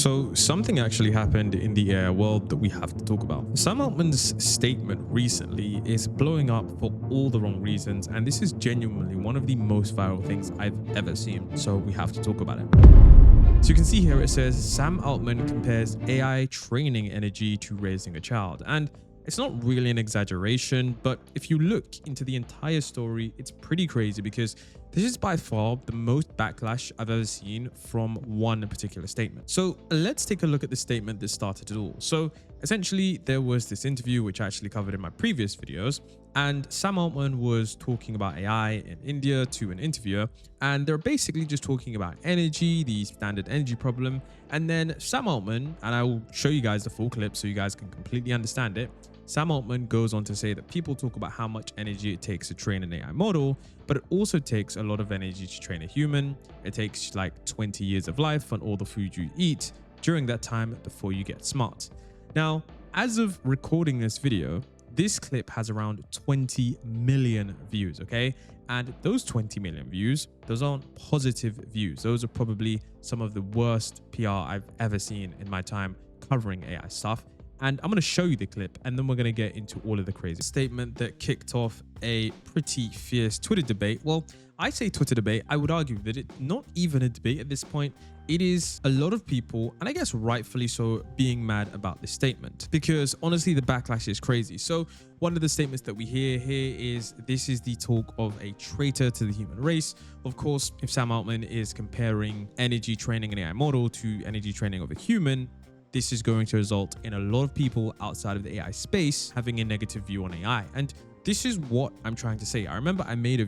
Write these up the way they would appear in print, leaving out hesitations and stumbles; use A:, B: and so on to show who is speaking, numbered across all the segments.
A: So something actually happened in the AI world that we have to talk about. Sam Altman's statement recently is blowing up for all the wrong reasons, and this is genuinely one of the most viral things I've ever seen, so we have to talk about it. So you can see here it says Sam Altman compares AI training energy to raising a child, and it's not really an exaggeration, but if you look into the entire story, it's pretty crazy because this is by far the most backlash I've ever seen from one particular statement. So let's take a look at the statement that started it all. So essentially, there was this interview, which I actually covered in my previous videos, and Sam Altman was talking about AI in India to an interviewer, and they're basically just talking about energy, the standard energy problem. And then Sam Altman, and I will show you guys the full clip so you guys can completely understand it. Sam Altman goes on to say that people talk about how much energy it takes to train an AI model, but it also takes a lot of energy to train a human. It takes like 20 years of life on all the food you eat during that time before you get smart. Now, as of recording this video, this clip has around 20 million views, okay? And those 20 million views, those aren't positive views. Those are probably some of the worst PR I've ever seen in my time covering AI stuff. And I'm going to show you the clip, and then we're going to get into all of the crazy statement that kicked off a pretty fierce Twitter debate. Well, I say Twitter debate. I would argue that it's not even a debate at this point. It is a lot of people, and I guess rightfully so, being mad about this statement because honestly, the backlash is crazy. So one of the statements that we hear here is this is the talk of a traitor to the human race. Of course, if Sam Altman is comparing energy training an AI model to energy training of a human, this is going to result in a lot of people outside of the AI space having a negative view on AI. And this is what I'm trying to say. I remember I made a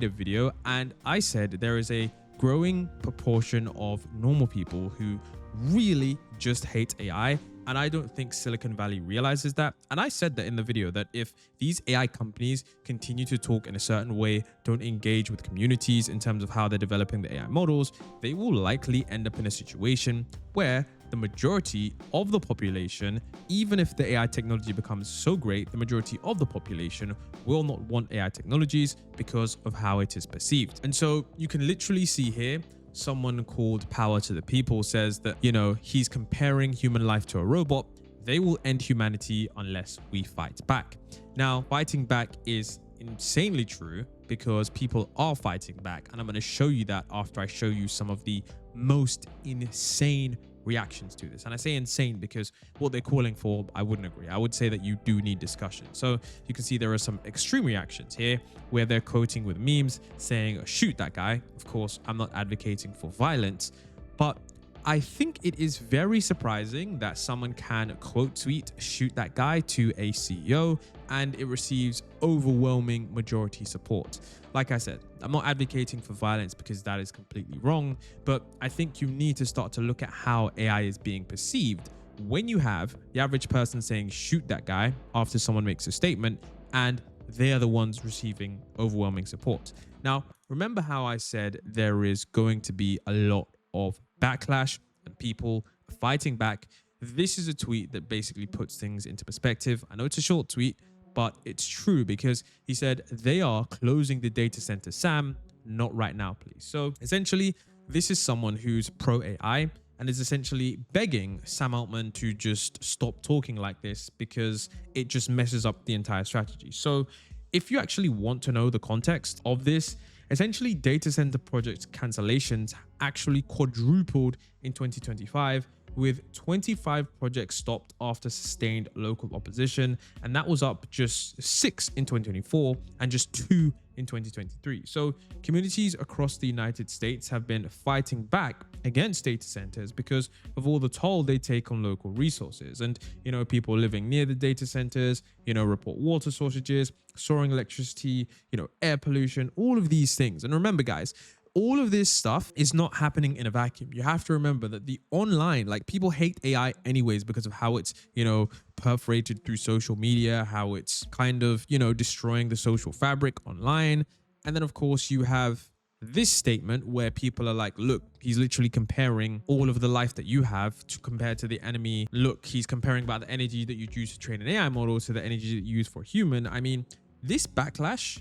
A: video and I said there is a growing proportion of normal people who really just hate AI. And I don't think Silicon Valley realizes that. And I said that in the video that if these AI companies continue to talk in a certain way, don't engage with communities in terms of how they're developing the AI models, they will likely end up in a situation where the majority of the population, even if the AI technology becomes so great, the majority of the population will not want AI technologies because of how it is perceived. And so you can literally see here, someone called Power to the People says that, you know, he's comparing human life to a robot. They will end humanity unless we fight back. Now, fighting back is insanely true because people are fighting back. And I'm going to show you that after I show you some of the most insane reactions to this. And I say insane because what they're calling for, I wouldn't agree. I would say that you do need discussion. So you can see there are some extreme reactions here where they're quoting with memes saying, shoot that guy. Of course, I'm not advocating for violence, but I think it is very surprising that someone can quote tweet, shoot that guy to a CEO and it receives overwhelming majority support. Like I said, I'm not advocating for violence because that is completely wrong, but I think you need to start to look at how AI is being perceived when you have the average person saying shoot that guy after someone makes a statement and they are the ones receiving overwhelming support. Now, remember how I said there is going to be a lot of backlash and people fighting back. This is a tweet that basically puts things into perspective. I know it's a short tweet, but it's true because he said they are closing the data center. Sam, not right now, please. So essentially, this is someone who's pro AI and is essentially begging Sam Altman to just stop talking like this because it just messes up the entire strategy. So if you actually want to know the context of this, essentially data center project cancellations actually quadrupled in 2025 with 25 projects stopped after sustained local opposition. And that was up just 6 in 2024 and just 2 in 2023. So communities across the United States have been fighting back against data centers because of all the toll they take on local resources. And, you know, people living near the data centers, you know, report water shortages, soaring electricity, you know, air pollution, all of these things. And remember, guys, all of this stuff is not happening in a vacuum. You have to remember that the online, like people hate AI anyways because of how it's, you know, perforated through social media, how it's kind of, you know, destroying the social fabric online. And then of course you have this statement where people are like, look, he's literally comparing all of the life that you have to compare to the enemy. Look, he's comparing about the energy that you use to train an AI model to the energy that you use for a human. I mean, this backlash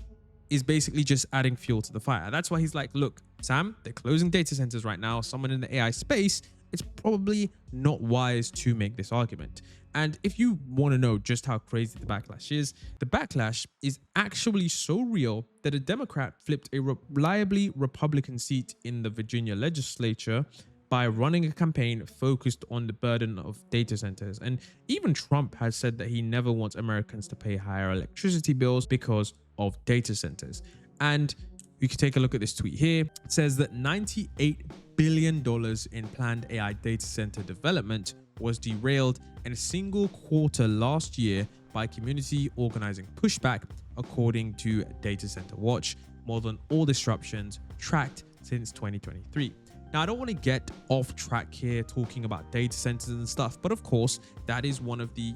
A: is basically just adding fuel to the fire. That's why he's like, look, Sam, they're closing data centers right now. Someone in the AI space it's probably not wise to make this argument. And if you want to know just how crazy the backlash is actually so real that a Democrat flipped a reliably Republican seat in the Virginia legislature by running a campaign focused on the burden of data centers. And even Trump has said that he never wants Americans to pay higher electricity bills because of data centers. And you can take a look at this tweet here. It says that $98 billion in planned AI data center development was derailed in a single quarter last year by community organizing pushback, according to Data Center Watch, more than all disruptions tracked since 2023. Now, I don't want to get off track here talking about data centers and stuff, but of course, that is one of the,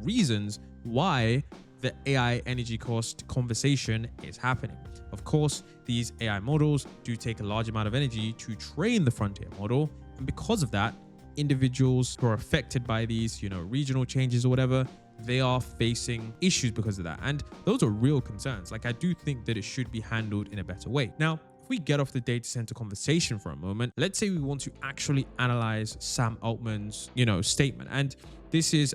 A: reasons why the AI energy cost conversation is happening. Of course, these AI models do take a large amount of energy to train the frontier model, and because of that, individuals who are affected by these, regional changes or whatever, they are facing issues because of that. And those are real concerns. Like, I do think that it should be handled in a better way. Now, if we get off the data center conversation for a moment, let's say we want to actually analyze Sam Altman's, statement. And this is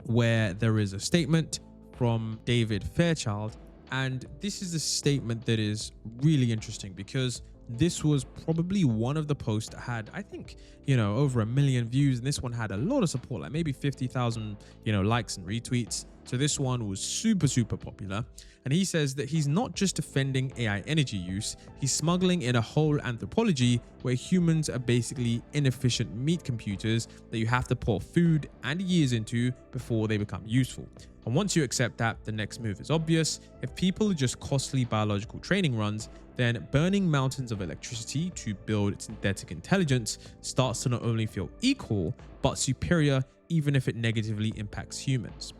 A: where there is a statement from David Fairchild. And this is a statement that is really interesting because this was probably one of the posts that had, I think, over 1 million views. And this one had a lot of support, like maybe 50,000, likes and retweets. So this one was super, super popular. And he says that he's not just defending AI energy use, he's smuggling in a whole anthropology where humans are basically inefficient meat computers that you have to pour food and years into before they become useful. And once you accept that, the next move is obvious. If people are just costly biological training runs, then burning mountains of electricity to build synthetic intelligence starts to not only feel equal, but superior, even if it negatively impacts humans.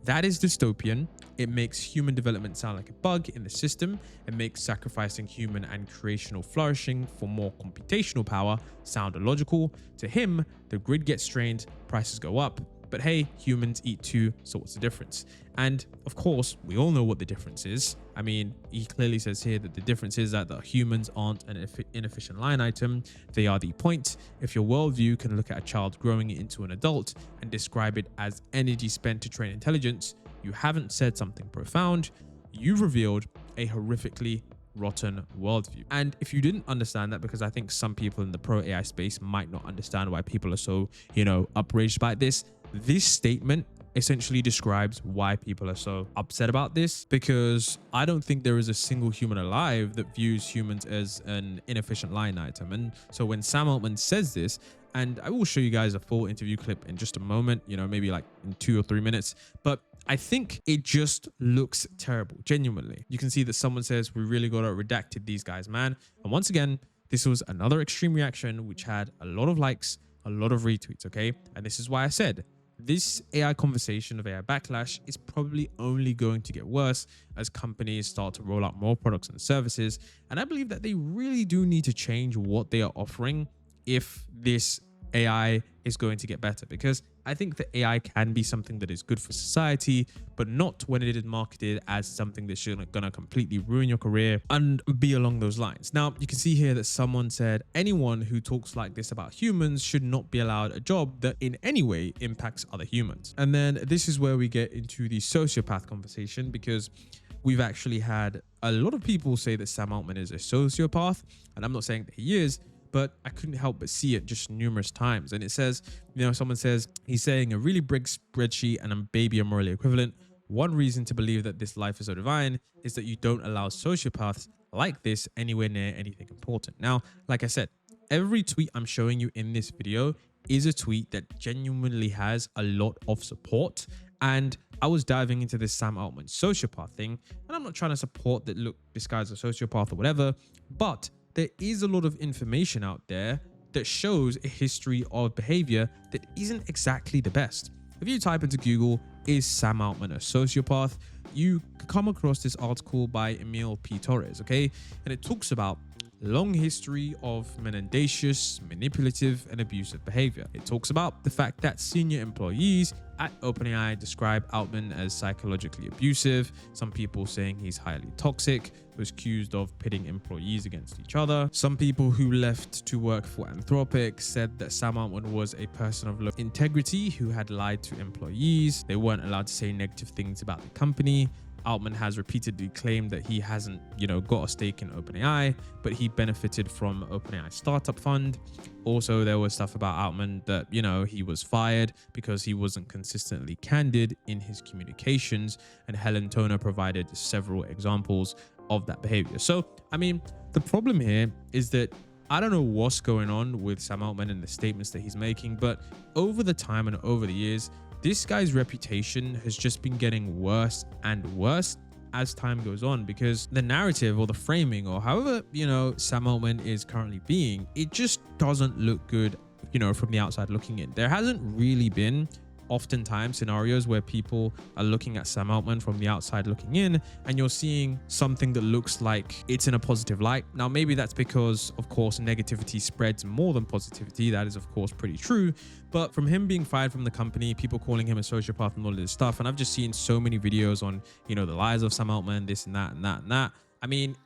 A: That is dystopian. It makes human development sound like a bug in the system. It makes sacrificing human and creational flourishing for more computational power sound illogical. To him, the grid gets strained, prices go up. But hey, humans eat too, so what's the difference? And of course, we all know what the difference is. I mean, he clearly says here that the difference is that the humans aren't an inefficient line item. They are the point. If your worldview can look at a child growing into an adult and describe it as energy spent to train intelligence, you haven't said something profound. You've revealed a horrifically rotten worldview. And if you didn't understand that, because I think some people in the pro AI space might not understand why people are so, outraged by this statement essentially describes why people are so upset about this, because I don't think there is a single human alive that views humans as an inefficient line item. And so when Sam Altman says this, and I will show you guys a full interview clip in just a moment, maybe like in 2 or 3 minutes, but I think it just looks terrible. Genuinely, you can see that someone says, we really got to redacted these guys, man. And once again, this was another extreme reaction which had a lot of likes, a lot of retweets. Okay, and this is why I said this AI conversation of AI backlash is probably only going to get worse as companies start to roll out more products and services. And I believe that they really do need to change what they are offering if this AI is going to get better, because I think that AI can be something that is good for society, but not when it is marketed as something that's going to completely ruin your career and be along those lines. Now, you can see here that someone said anyone who talks like this about humans should not be allowed a job that in any way impacts other humans. And then this is where we get into the sociopath conversation, because we've actually had a lot of people say that Sam Altman is a sociopath, and I'm not saying that he is, but I couldn't help but see it just numerous times. And it says, someone says, he's saying a really big spreadsheet and a baby are morally equivalent. One reason to believe that this life is so divine is that you don't allow sociopaths like this anywhere near anything important. Now, like I said, every tweet I'm showing you in this video is a tweet that genuinely has a lot of support. And I was diving into this Sam Altman sociopath thing, and I'm not trying to support that, look, this guy's a sociopath or whatever, but there is a lot of information out there that shows a history of behavior that isn't exactly the best. If you type into Google, is Sam Altman a sociopath? You come across this article by Emil P. Torres, okay? And it talks about long history of mendacious, manipulative, and abusive behavior. It talks about the fact that senior employees at OpenAI describe Altman as psychologically abusive, some people saying he's highly toxic, was accused of pitting employees against each other. Some people who left to work for Anthropic said that Sam Altman was a person of low integrity who had lied to employees. They weren't allowed to say negative things about the company. Altman has repeatedly claimed that he hasn't, got a stake in OpenAI, but he benefited from OpenAI startup fund. Also, there was stuff about Altman that, he was fired because he wasn't consistently candid in his communications, and Helen Toner provided several examples of that behavior. So, the problem here is that I don't know what's going on with Sam Altman and the statements that he's making, but over the time and over the years, this guy's reputation has just been getting worse and worse as time goes on, because the narrative or the framing or however, Sam Altman is currently being, it just doesn't look good, from the outside looking in. There hasn't really been oftentimes scenarios where people are looking at Sam Altman from the outside looking in, and you're seeing something that looks like it's in a positive light. Now, maybe that's because, of course, negativity spreads more than positivity. That is, of course, pretty true. But from him being fired from the company, people calling him a sociopath and all this stuff, and I've just seen so many videos on, the lies of Sam Altman, this and that and that and that.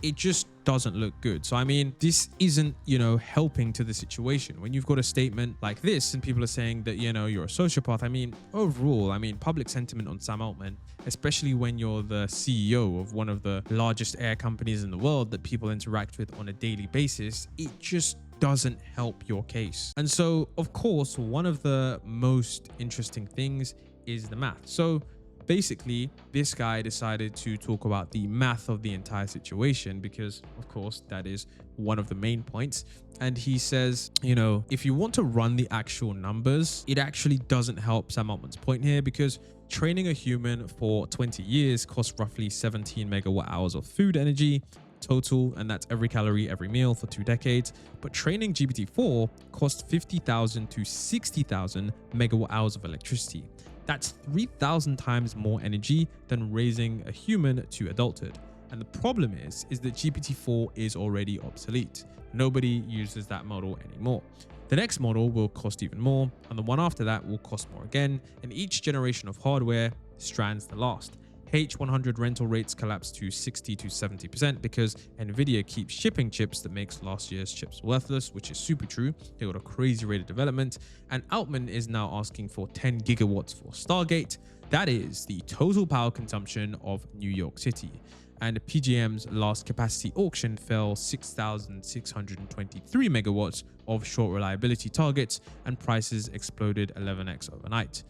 A: It just doesn't look good. So, this isn't, helping to the situation. When you've got a statement like this and people are saying that, you're a sociopath, overall, public sentiment on Sam Altman, especially when you're the CEO of one of the largest AI companies in the world that people interact with on a daily basis, it just doesn't help your case. And so, of course, one of the most interesting things is the math. So, basically, this guy decided to talk about the math of the entire situation because, of course, that is one of the main points. And he says, if you want to run the actual numbers, it actually doesn't help Sam Altman's point here, because training a human for 20 years costs roughly 17 megawatt hours of food energy total, and that's every calorie, every meal for 2 decades. But training GPT-4 costs 50,000 to 60,000 megawatt hours of electricity. That's 3,000 times more energy than raising a human to adulthood. And the problem is that GPT-4 is already obsolete. Nobody uses that model anymore. The next model will cost even more, and the one after that will cost more again, and each generation of hardware strands the last. H100 rental rates collapse to 60 to 70% because Nvidia keeps shipping chips that makes last year's chips worthless, which is super true. They got a crazy rate of development, and Altman is now asking for 10 gigawatts for Stargate. That is the total power consumption of New York City. And PJM's last capacity auction fell 6,623 megawatts of short reliability targets, and prices exploded 11x overnight.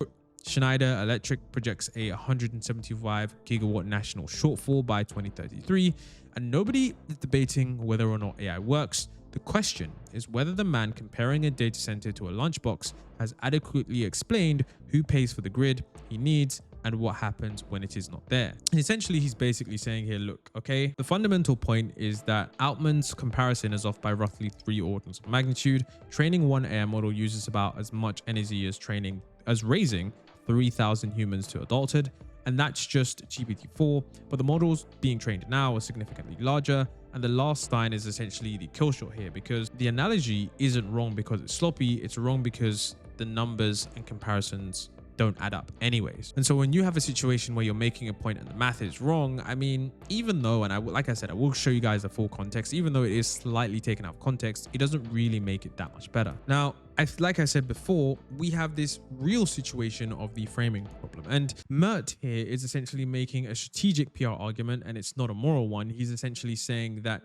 A: Schneider Electric projects a 175 gigawatt national shortfall by 2033, and nobody is debating whether or not AI works. The question is whether the man comparing a data center to a lunchbox has adequately explained who pays for the grid he needs and what happens when it is not there. And essentially, he's basically saying here, look, okay, the fundamental point is that Altman's comparison is off by roughly 3 orders of magnitude. Training one AI model uses about as much energy as raising 3,000 humans to adulthood, and that's just GPT-4, but the models being trained now are significantly larger. And the last line is essentially the kill shot here, because the analogy isn't wrong because it's sloppy, it's wrong because the numbers and comparisons don't add up anyways. And so when you have a situation where you're making a point and the math is wrong, even though, and like I said, I will show you guys the full context, even though it is slightly taken out of context, it doesn't really make it that much better. Now, like I said before, we have this real situation of the framing problem, and Mert here is essentially making a strategic PR argument, and it's not a moral one. He's essentially saying that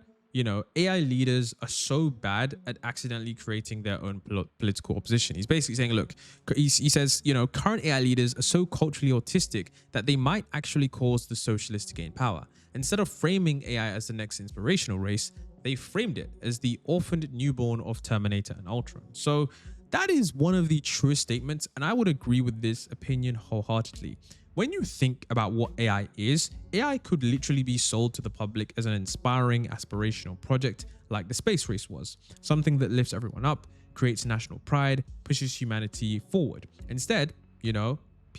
A: AI leaders are so bad at accidentally creating their own political opposition. He's basically saying, look, he says, current AI leaders are so culturally autistic that they might actually cause the socialists to gain power. Instead of framing AI as the next inspirational race, they framed it as the orphaned newborn of Terminator and Ultron. So that is one of the truest statements, and I would agree with this opinion wholeheartedly. When you think about what AI is, AI could literally be sold to the public as an inspiring, aspirational project like the space race was. Something that lifts everyone up, creates national pride, pushes humanity forward. Instead,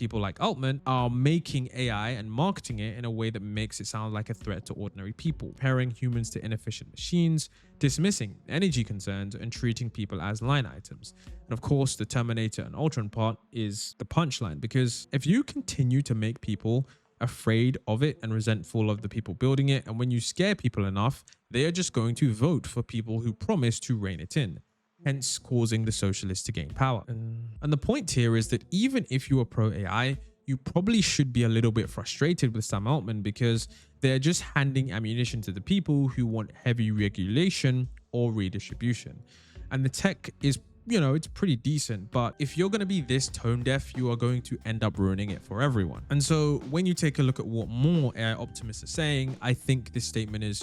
A: people like Altman are making AI and marketing it in a way that makes it sound like a threat to ordinary people, comparing humans to inefficient machines, dismissing energy concerns, and treating people as line items. And of course, the Terminator and Ultron part is the punchline, because if you continue to make people afraid of it and resentful of the people building it, and when you scare people enough, they are just going to vote for people who promise to rein it in, hence causing the socialists to gain power. And the point here is that even if you are pro AI, you probably should be a little bit frustrated with Sam Altman, because they're just handing ammunition to the people who want heavy regulation or redistribution. And the tech is, it's pretty decent, but if you're going to be this tone deaf, you are going to end up ruining it for everyone. And so when you take a look at what more AI optimists are saying, I think this statement is,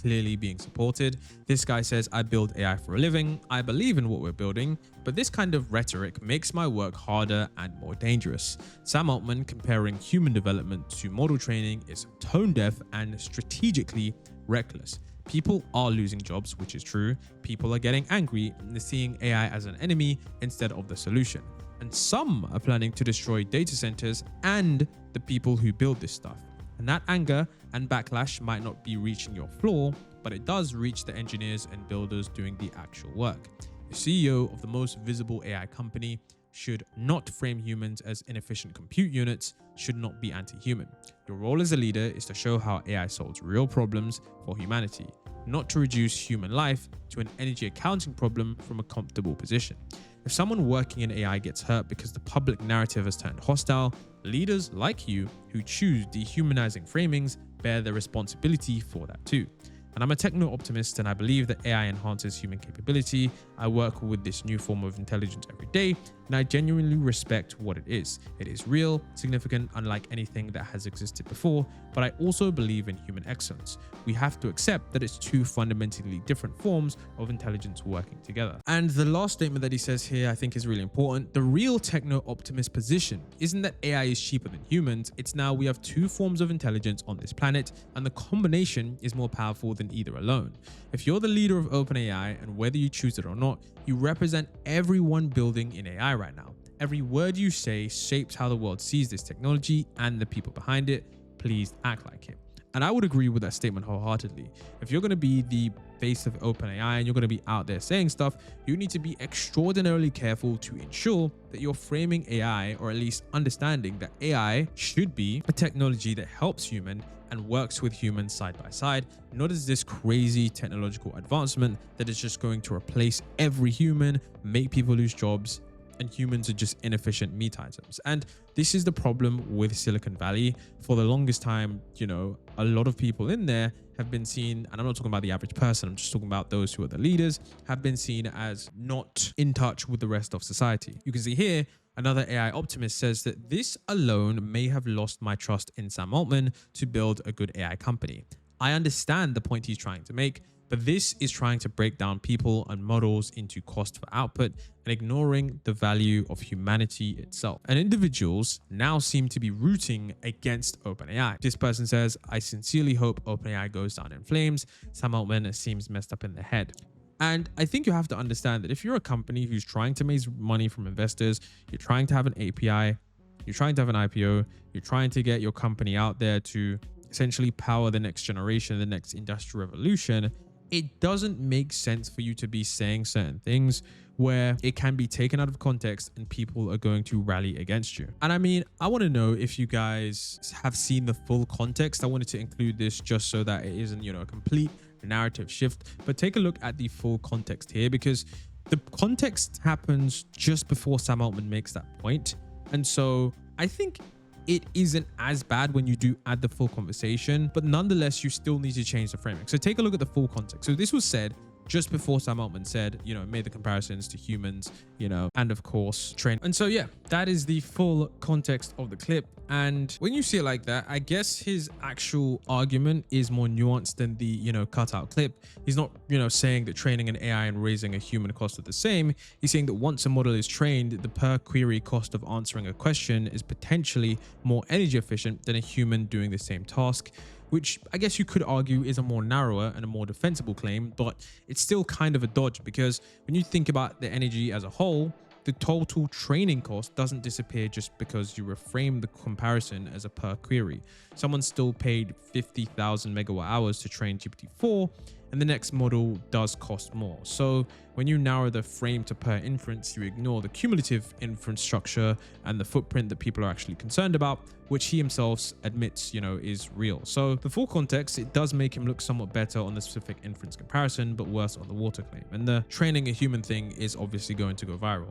A: clearly being supported. This guy says, I build AI for a living. I believe in what we're building, but this kind of rhetoric makes my work harder and more dangerous. Sam Altman comparing human development to model training is tone deaf and strategically reckless. People are losing jobs, which is true. People are getting angry and they're seeing AI as an enemy instead of the solution. And some are planning to destroy data centers and the people who build this stuff. And that anger and backlash might not be reaching your floor, but it does reach the engineers and builders doing the actual work. The CEO of the most visible AI company should not frame humans as inefficient compute units, should not be anti-human. Your role as a leader is to show how AI solves real problems for humanity, not to reduce human life to an energy accounting problem from a comfortable position. If someone working in AI gets hurt because the public narrative has turned hostile, leaders like you who choose dehumanizing framings bear the responsibility for that too. And I'm a techno-optimist, and I believe that AI enhances human capability. I work with this new form of intelligence every day, and I genuinely respect what it is. It is real, significant, unlike anything that has existed before, but I also believe in human excellence. We have to accept that it's two fundamentally different forms of intelligence working together. And the last statement that he says here I think is really important. The real techno-optimist position isn't that AI is cheaper than humans, it's now we have two forms of intelligence on this planet, and the combination is more powerful than either alone. If you're the leader of OpenAI, and whether you choose it or not, you represent everyone building in AI right now. Every word you say shapes how the world sees this technology and the people behind it. Please act like it. And I would agree with that statement wholeheartedly. If you're going to be the face of OpenAI and you're going to be out there saying stuff, you need to be extraordinarily careful to ensure that you're framing AI, or at least understanding that AI should be a technology that helps human and works with humans side by side, not as this crazy technological advancement that is just going to replace every human, make people lose jobs, and humans are just inefficient meat items. And this is the problem with Silicon Valley. For the longest time, a lot of people in there have been seen, and I'm not talking about the average person, I'm just talking about those who are the leaders, have been seen as not in touch with the rest of society. You can see here, another AI optimist says that this alone may have lost my trust in Sam Altman to build a good AI company. I understand the point he's trying to make, but this is trying to break down people and models into cost for output and ignoring the value of humanity itself. And individuals now seem to be rooting against OpenAI. This person says, I sincerely hope OpenAI goes down in flames. Sam Altman seems messed up in the head. And I think you have to understand that if you're a company who's trying to make money from investors, you're trying to have an API, you're trying to have an IPO, you're trying to get your company out there to essentially power the next generation, the next industrial revolution, it doesn't make sense for you to be saying certain things where it can be taken out of context and people are going to rally against you. And I mean, I want to know if you guys have seen the full context. I wanted to include this just so that it isn't, a complete narrative shift, but take a look at the full context here, because the context happens just before Sam Altman makes that point. And so I think it isn't as bad when you do add the full conversation, but nonetheless, you still need to change the framing. So take a look at the full context. So this was said just before Sam Altman said, made the comparisons to humans, and of course, train. And so, yeah, that is the full context of the clip. And when you see it like that, I guess his actual argument is more nuanced than the, cutout clip. He's not, saying that training an AI and raising a human cost are the same. He's saying that once a model is trained, the per query cost of answering a question is potentially more energy efficient than a human doing the same task, which I guess you could argue is a more narrower and a more defensible claim, but it's still kind of a dodge, because when you think about the energy as a whole, the total training cost doesn't disappear just because you reframe the comparison as a per query. Someone still paid 50,000 megawatt hours to train GPT-4, and the next model does cost more. So when you narrow the frame to per inference, you ignore the cumulative inference structure and the footprint that people are actually concerned about, which he himself admits, is real. So for full context, it does make him look somewhat better on the specific inference comparison, but worse on the water claim. And the training a human thing is obviously going to go viral.